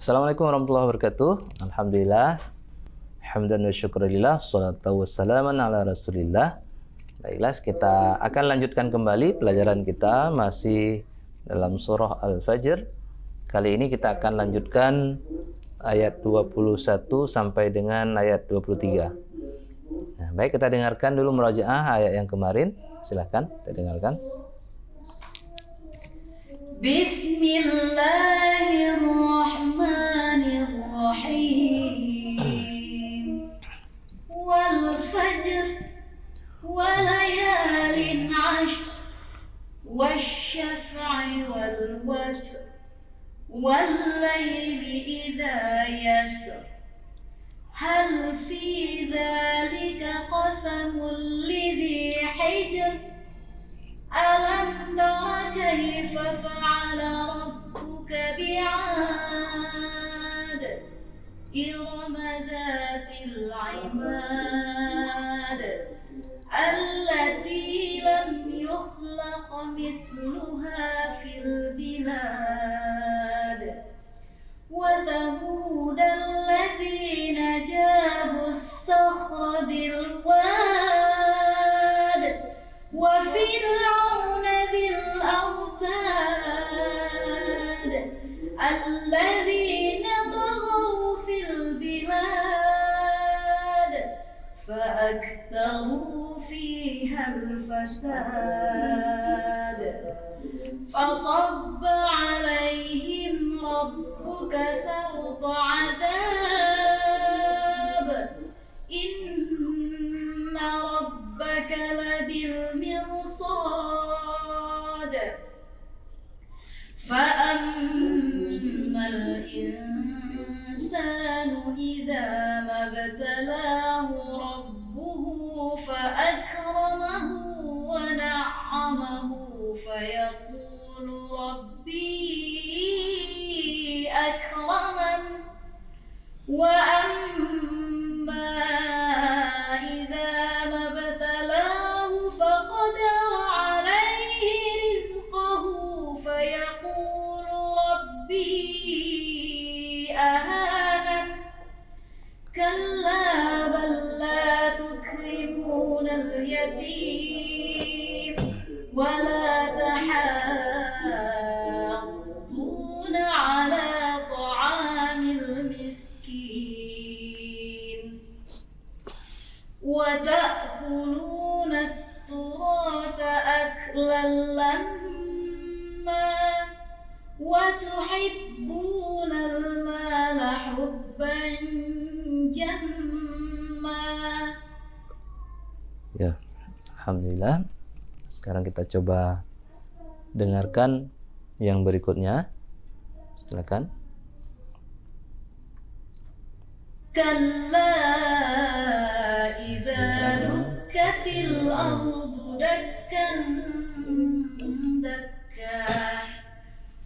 Assalamualaikum warahmatullahi wabarakatuh. Alhamdulillah. Hamdan wa syukurillah. Salatu wassalaman ala rasulillah. Baiklah, kita akan lanjutkan kembali pelajaran kita masih dalam surah Al-Fajr. Kali ini kita akan lanjutkan ayat 21 sampai dengan ayat 23. Nah, baik, kita dengarkan dulu murajaah ayat yang kemarin. Silakan kita dengarkan. Bismillahirrahmanirrahim. Wal fajr wa layalin 'ashr wasyaf'i wal watr wal layli idza yasr hal fi dzalika qasamul lidhi hijr alam tara kayfa fa'ala rabbuka bi'ad irama dhatil 'imad allati lam yukhlaq mithluha fil bilad wa thamud alladhina jabu as-sakhra bil wad wa fir'auna dhil awtad alladhina taghaw fil bilad فأكثروا فيها الفساد فصب عليهم ربك سوط عذاب إن ربك لبالمرصاد فأما الإنسان إذا ما ابتلاه ربه فأكرمه ونعمه فيقول ربي أكرمن وأما إذا ما ابتلاه فقدر عليه رزقه فيقول ربي أهانن كلا بل لا تكرمون اليتيم ولا تحاضون على طعام المسكين وتأكلون التراث أكلا لما وتحبون المال حبا جما. Ya, alhamdulillah. Sekarang kita coba dengarkan yang berikutnya. Silakan. Kalla idza dukkatil ardu dakkan dakka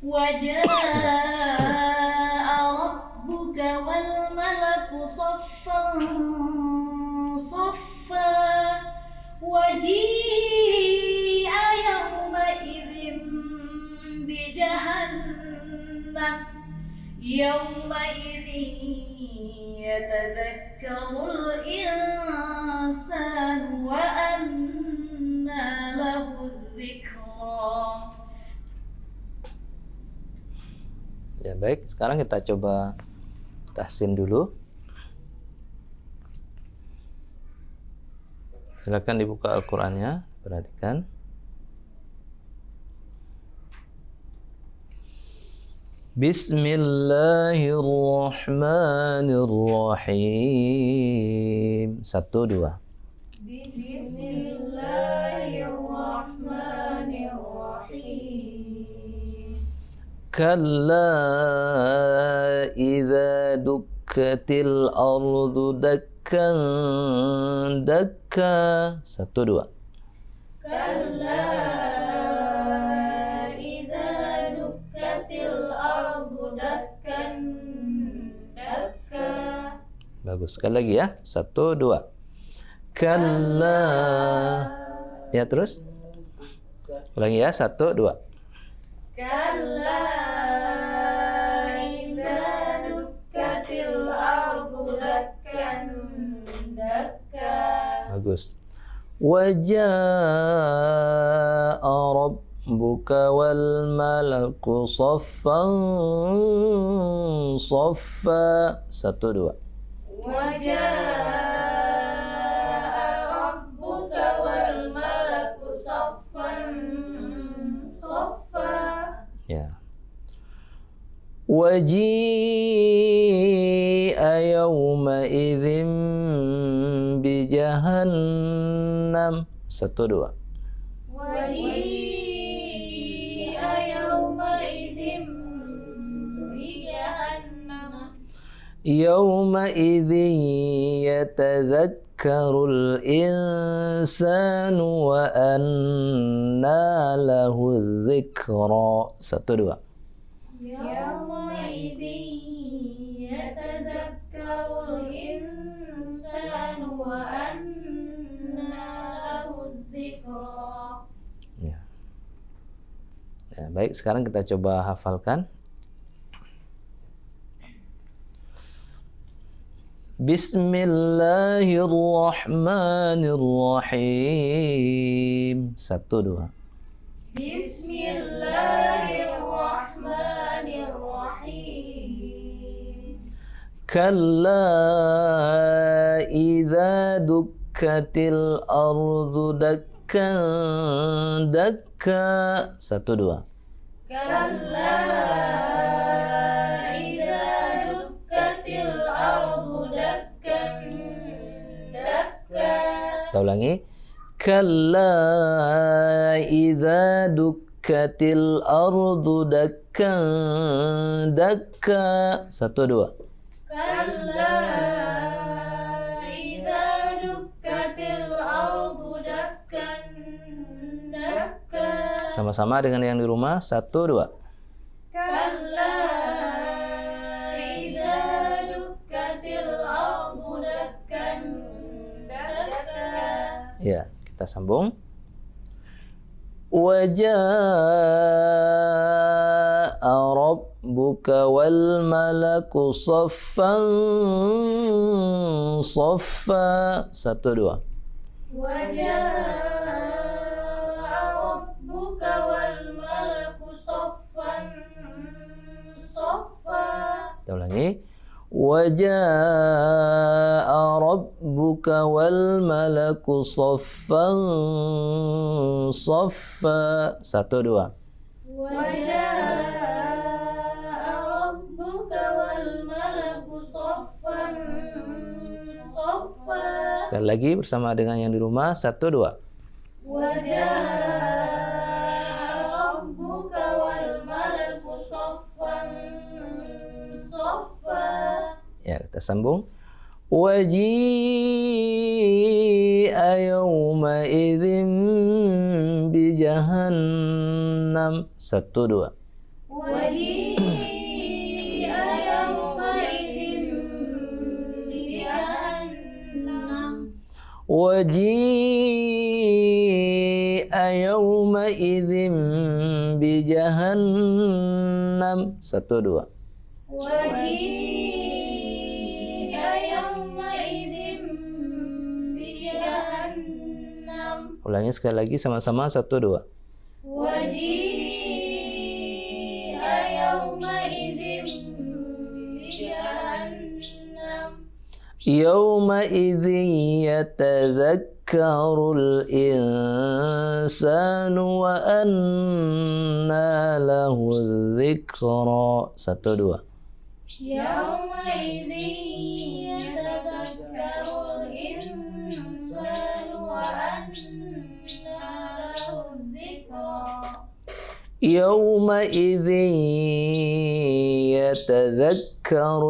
wajaa rabbuka wal malaku saffan saffa waji'a yawma idzin bi jahannam yawma idzin yatadhakkarul insanu wa anna lahu dzikra. Ya, baik, sekarang kita coba tahsin dulu. Silakan dibuka Al-Qur'annya, perhatikan. Bismillahirrahmanirrahim. 1, 2. Bismillahirrahmanirrahim. Kalla idza dukkatil ardu dakkan dakka. 1, 2. Kalla idza dukkatil ardu dakkan dakka. Bagus, sekali lagi ya. 1, 2. Kalla. Ya, terus. Ulangi ya. 1, 2. Kalla idza Terus وجاء ربك والملك صفا صفا. 1, 2. وجاء ربك والملك صفا صفا. Ya. وجيء يومئذ بجهنم. 1, 2. وجيء يومئذ بجهنم. يومئذ يتذكر الإنسان وأنى له الذكرى. 1, 2. يومئذ يتذكر الإنسان وأنى له الذكرى. Ya. Ya, baik, sekarang kita coba hafalkan. Bismillahirrahmanirrahim. 1, 2. Bismillahirrahmanirrahim. Kalla idza dukkatil ardu dakkan dakka. 1, 2. Kalla idza dukkatil ardu dakkan dakka. Kita ulangi. Kalla idza dukkatil ardu dakkan dakka. 1, 2. Kalla idza dukkatil ardu dakkan dakka. Sama-sama dengan yang di rumah. 1, 2. Kalla idza dukkatil ardu dakkan dakka. Ya, kita sambung. Wajaa rabbuka wal malaku saffan saffa. 1, 2. Wajaa rabbuka wal malaku saffan saffa. Kita ulangi. Wajaa rabbuka wal malaku saffan saffa. 1, 2. Wajaa rabbuka wal malaku saffan saffa. Sekali lagi bersama dengan yang di rumah. 1, 2. Wajaa rabbuka wal malaku saffan saffa. Ya, kita sambung. Waji'a yawma idzin bi jahannam. 1, 2. Waji'a yawma'idhin bi jahannam. Waji'a yawma idzin bi jahannam. 1, 2. Waji'a yawma'idhin bi jahannam. Ulangi sekali lagi sama-sama. 1, 2. Waji'a yawma'idhin bi jahannam. Yawma idzin yatadhakkarul insanu wa anna lahu dzikra. 1, 2. Yawma'idhin yatadhakkarul insanu wa anna lahu dzikra. يومئذ يتذكر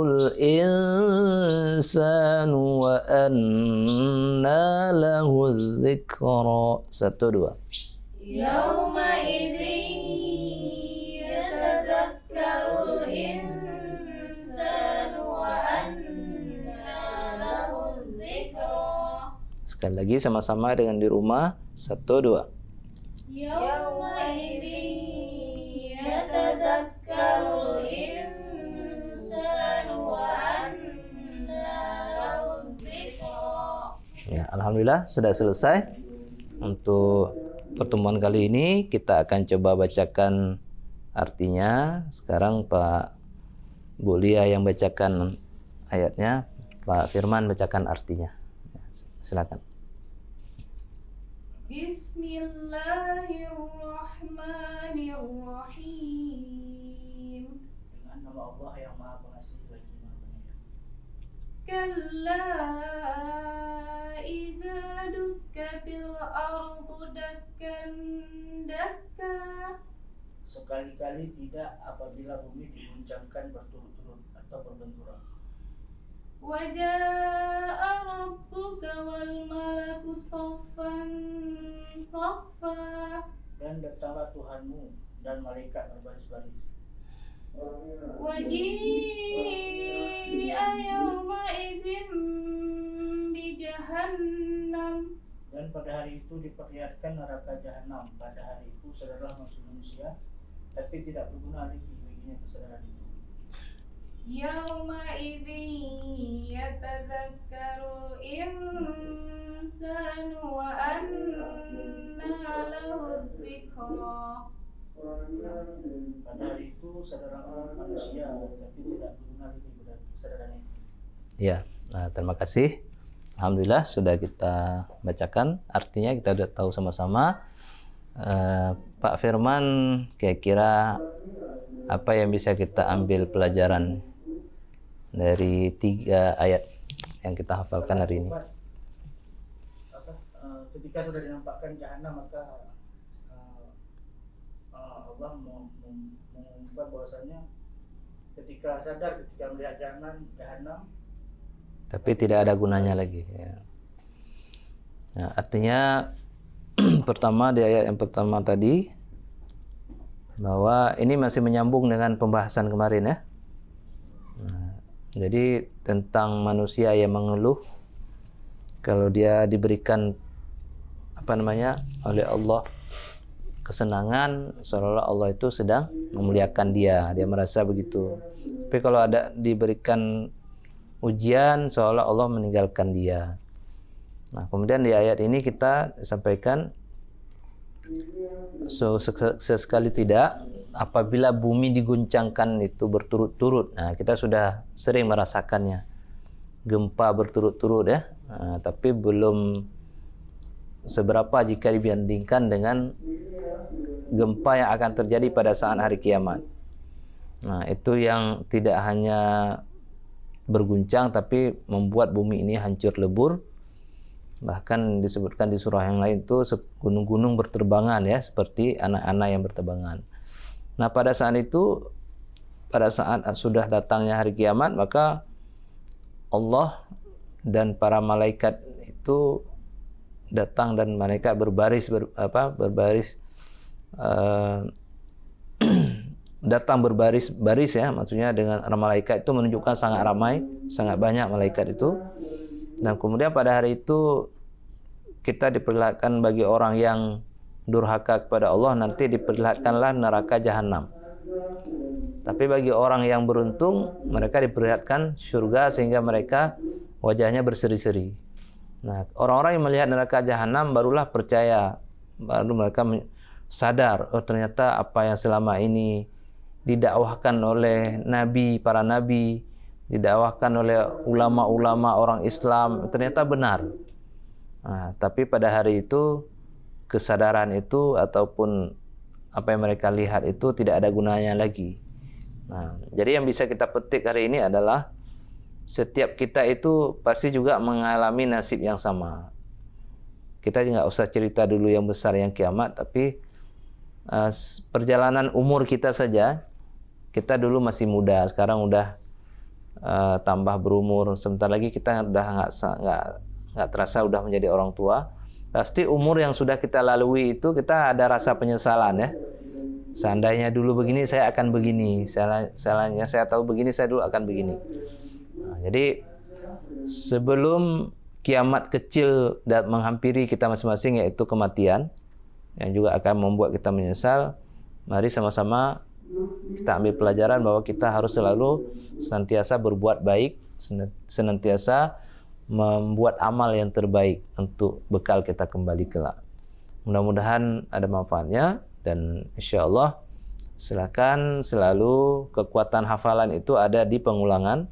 الإنسان وأنى له الذكرى. 1, 2. Yawma'idhin yatadhakkarul insanu wa anna lahu dzikra. Sekali lagi sama-sama dengan di rumah. 1, 2. Yawma'idhin yatadhakkarul insanu wa anna lahu dzikra. Ya, alhamdulillah. Alhamdulillah sudah selesai. Untuk pertemuan kali ini kita akan coba bacakan artinya. Sekarang Pak Bu Lia yang bacakan ayatnya, Pak Firman bacakan artinya. Silakan. Bismillahirrahmanirrahim. Dengan nama Allah yang Maha Pengasih lagi Maha Penyayang. Kalla idza dukkatil ardu dakkan dakka Sekali-kali tidak apabila bumi diguncangkan berturut-turut atau berbenturan. wa jaa'a rabbuka wal malaku saffan saffa Dan datanglah Tuhanmu dan malaikat berbaris-baris. wa ji'a yawma idzin bi jahannam Dan pada hari itu diperlihatkan neraka jahanam. Pada hari itu sadarlah manusia, tapi tidak berguna lagi baginya kesadaran itu. yawma idzin yatadzakkarul insanu wa anna lahu dzikra. Pada hari itu sadarlah manusia, tapi tidak berguna lagi kesadaran itu. Ya, terima kasih. Alhamdulillah sudah kita bacakan artinya, kita sudah tahu sama-sama. Pak Firman, kira-kira apa yang bisa kita ambil pelajaran dari 3 ayat yang kita hafalkan hari ini? Ketika sudah dinampakkan jahanam, maka Allah mengungkap bahwasanya ketika sadar, ketika melihat jahanam, Tapi tidak ada gunanya lagi. Ya. Nah, artinya pertama di ayat yang pertama tadi, bahwa ini masih menyambung dengan pembahasan kemarin ya. Nah, jadi tentang manusia yang mengeluh kalau dia diberikan oleh Allah kesenangan, seolah-olah Allah itu sedang memuliakan dia merasa begitu. Tapi kalau ada diberikan ujian, seolah Allah meninggalkan dia. Nah, kemudian di ayat ini kita sampaikan sesekali tidak apabila bumi diguncangkan itu berturut-turut. Nah, kita sudah sering merasakannya, gempa berturut-turut ya. Nah, tapi belum seberapa jika dibandingkan dengan gempa yang akan terjadi pada saat hari kiamat. Nah, itu yang tidak hanya berguncang tapi membuat bumi ini hancur lebur. Bahkan disebutkan di surah yang lain itu gunung-gunung berterbangan ya, seperti anak-anak yang berterbangan. Nah, pada saat itu, pada saat sudah datangnya hari kiamat, maka Allah dan para malaikat itu datang dan malaikat berbaris datang berbaris-baris ya, maksudnya dengan malaikat itu menunjukkan sangat ramai, sangat banyak malaikat itu. Dan kemudian pada hari itu kita diperlihatkan bagi orang yang durhaka kepada Allah, nanti diperlihatkanlah neraka jahanam. Tapi bagi orang yang beruntung, mereka diperlihatkan surga sehingga mereka wajahnya berseri-seri. Nah, orang-orang yang melihat neraka jahanam barulah percaya, baru mereka sadar, oh ternyata apa yang selama ini didakwahkan oleh nabi, para nabi, didakwahkan oleh ulama-ulama orang Islam ternyata benar. Nah, tapi pada hari itu kesadaran itu ataupun apa yang mereka lihat itu tidak ada gunanya lagi. Nah, jadi yang bisa kita petik hari ini adalah setiap kita itu pasti juga mengalami nasib yang sama. Kita nggak usah cerita dulu yang besar, yang kiamat, tapi perjalanan umur kita saja. Kita dulu masih muda, sekarang udah tambah berumur. Sebentar lagi kita udah nggak terasa udah menjadi orang tua. Pasti umur yang sudah kita lalui itu kita ada rasa penyesalan ya. Seandainya dulu begini, saya akan begini. Seandainya saya tahu begini, saya dulu akan begini. Nah, jadi sebelum kiamat kecil dan menghampiri kita masing-masing, yaitu kematian, yang juga akan membuat kita menyesal, mari sama-sama kita ambil pelajaran bahwa kita harus selalu senantiasa berbuat baik, senantiasa membuat amal yang terbaik untuk bekal kita kembali kelak. Mudah-mudahan ada manfaatnya, dan insya Allah silakan selalu kekuatan hafalan itu ada di pengulangan.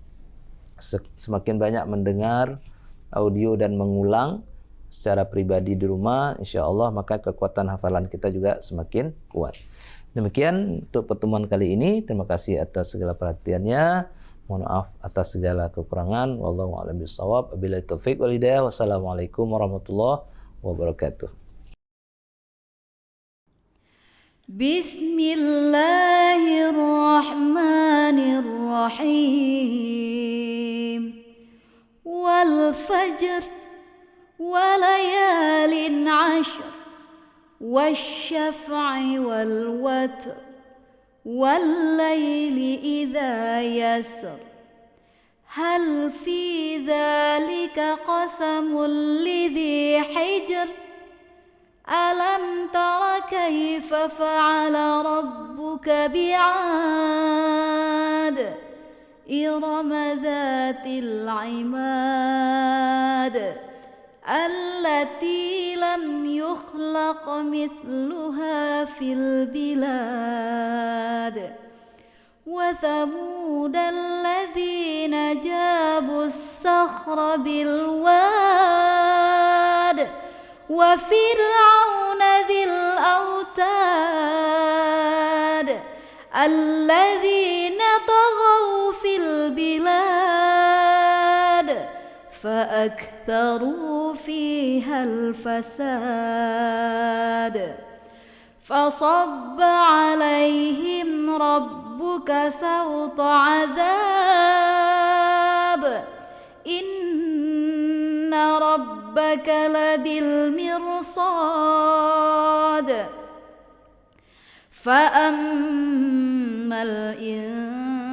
Semakin banyak mendengar audio dan mengulang secara pribadi di rumah, insya Allah maka kekuatan hafalan kita juga semakin kuat. Demikian untuk pertemuan kali ini. Terima kasih atas segala perhatiannya. Mohon maaf atas segala kekurangan. Wallahu a'lam bishawab. Wabillahi taufiq wal hidayah. Wassalamualaikum warahmatullahi wabarakatuh. Bismillahirrahmanirrahim. Wal fajr walayalin 'ashr wasyaf'i wal watr wal laili idza yasr hal fi dzalika qasamul lidhi hijr alam tara kayfa fa'ala rabbuka bi'ad irama dzatil 'imad allati lam yukhlaq mithluha fil bilad wa thamud alladhina jabu as-sakhra bil wad wa fir'auna dhil autad alladhina taghaw fil bilad فأكثروا فيها الفساد فصب عليهم ربك سوط عذاب إن ربك لبالمرصاد فأما الإنسان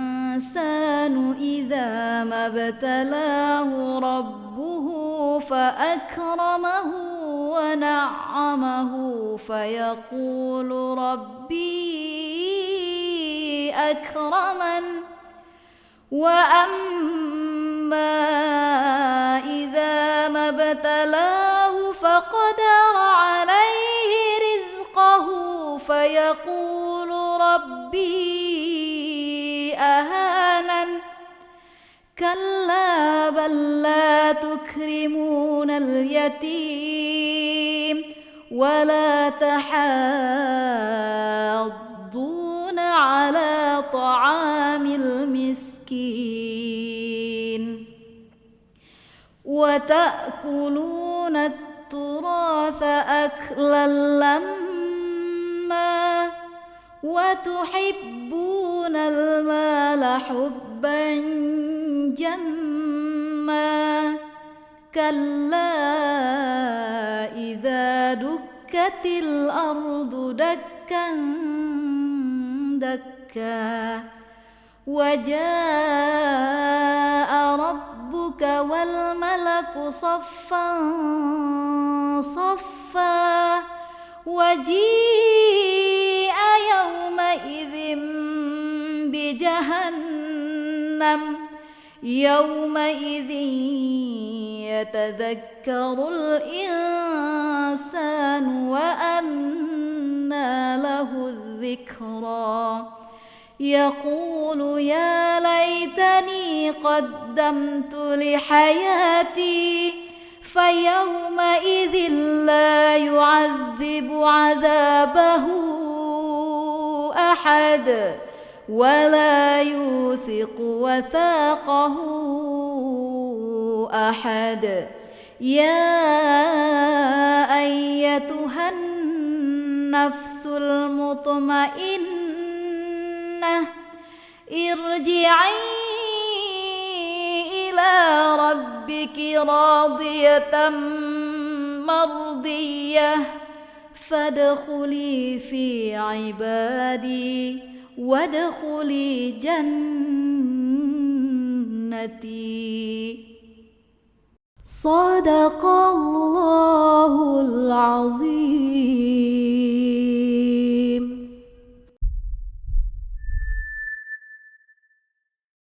إذا ما ابتلاه ربه فأكرمه ونعمه فيقول ربي أكرمن وأما إذا ما ابتلاه فقدر عليه رزقه فيقول ربي أهانن كلا بل لا تكرمون اليتيم ولا تحاضون على طعام المسكين وتأكلون التراث أكلا لما وتحبون المال حبا جما كلا إذا دكت الأرض دكا دكا وجاء ربك والملك صفا صفا وجيء يومئذ بجهنم يومئذ يتذكر الإنسان وأنى له الذكرى يقول يا ليتني قدمت لحياتي فيومئذ لا يعذب عذابه أحد ولا يوثق وثاقه أحد يا أيتها النفس المطمئنة ارجعي إلى ربك راضية مرضية فادخلي في عبادي وادخلي جنتي صدق الله العظيم.